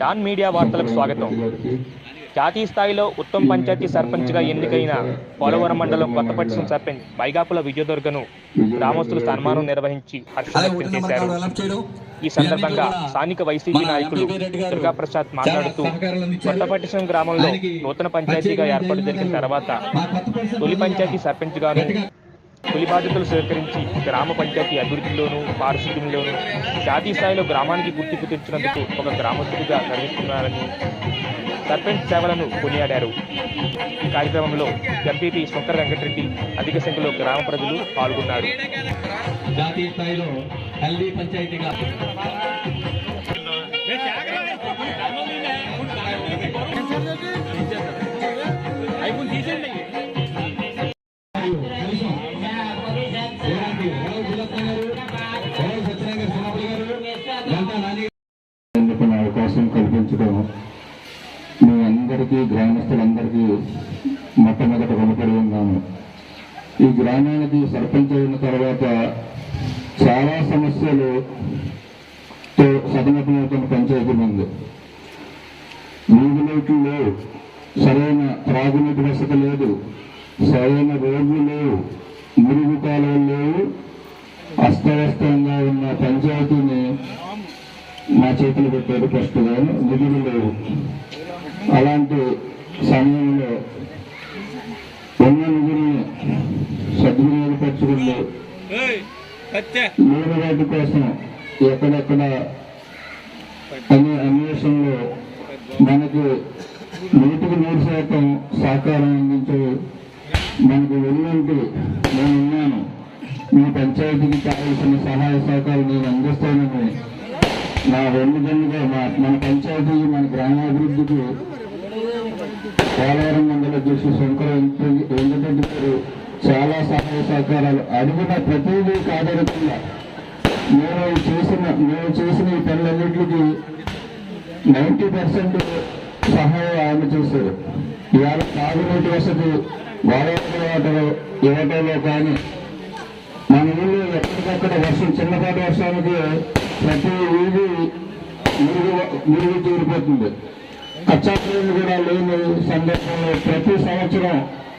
Don media వార్తలకు స్వాగతం. జాతీయ స్థాయిలో ఉత్తమ పంచాయతీ సర్పంచ్గా ఎన్నికైన పోలవరం మండలం కొత్తపట్నం సర్పంచ్ బైగాపుల విజయదుర్గను గ్రామస్తులు సన్మానం నిర్వహించి హర్షం వ్యక్తం చేశారు. ఈ సందర్భంగా స్థానిక వైసీపీ నాయకులు దుర్గాప్రసాద్ మాట్లాడుతూ కొత్తపట్నం గ్రామంలో నూతన పంచాయతీగా ఏర్పాటు జరిగిన తర్వాత తొలి పంచాయతీ సర్పంచ్గాను తొలి బాధ్యతలు స్వీకరించి గ్రామ పంచాయతీ అభివృద్ధిలోనూ పారిశుద్ధ్యంలోనూ జాతీయ స్థాయిలో గ్రామానికి గుర్తింపు తెచ్చినందుకు ఒక గ్రామస్తుడిగా నిర్వహిస్తున్నారని సర్పంచ్ సేవలను కొనియాడారు. ఈ కార్యక్రమంలో ఎంపీపీ శంకర వెంకటరెడ్డి అధిక సంఖ్యలో గ్రామ ప్రజలు పాల్గొన్నారు. జాతీయ స్థాయిలో హెల్దీ పంచాయతీగా అవకాశం కల్పించడం మీ అందరికీ గ్రామస్తులందరికీ మొట్టమొదట రుణపడి ఉన్నాను. ఈ గ్రామానికి సర్పంచ్ అయిన తర్వాత చాలా సమస్యలతో సతమతమవుతున్న పంచాయతీ ఉంది. వీధులైట్లు లేవు, సరైన త్రాగునీటి వసతి లేదు, సరైన రోడ్లు లేవు, మురుగు కాలువలు లేవు. అస్తవ్యస్తంగా ఉన్న పంచాయతీని మా చేతులు పెట్టారు. ఫస్ట్గా నిధులు లేవు. అలాంటి సమయంలో ఉన్న నిధుల్ని సద్వినియోగపరచుకుంటూ నీటి కోసం ఎక్కడెక్కడ అనే అన్వేషణలో మనకు 100% సహకారం అందించే మనకు వెళ్ళంటే నేనున్నాను, మీ పంచాయతీకి కావాల్సిన సహాయ సహకారం నేను అందిస్తానని నా వెన్నుదన్నుగా మన పంచాయతీ మన గ్రామాభివృద్ధికి పోలవరం మండల అధ్యక్షుడు శంకర వెంకటరెడ్డి గారు చాలా సహాయ సహకారాలు అడిగిన ప్రతిదీ కాదనకుండా మేము చేసిన ఈ పనులన్నింటికి 90% సహాయం ఆయన చేశారు. ఇవాళ తాగునీటి వసతి వాటర్ ఇవ్వటంలో కానీ మన ఊళ్ళో ఎక్కడికక్కడ చిన్నపాటి వర్షానికి ప్రతి వీధి మురుగు తీరిపోతుంది. కచ్చాపీలు కూడా లేని సందర్భంలో ప్రతి సంవత్సరం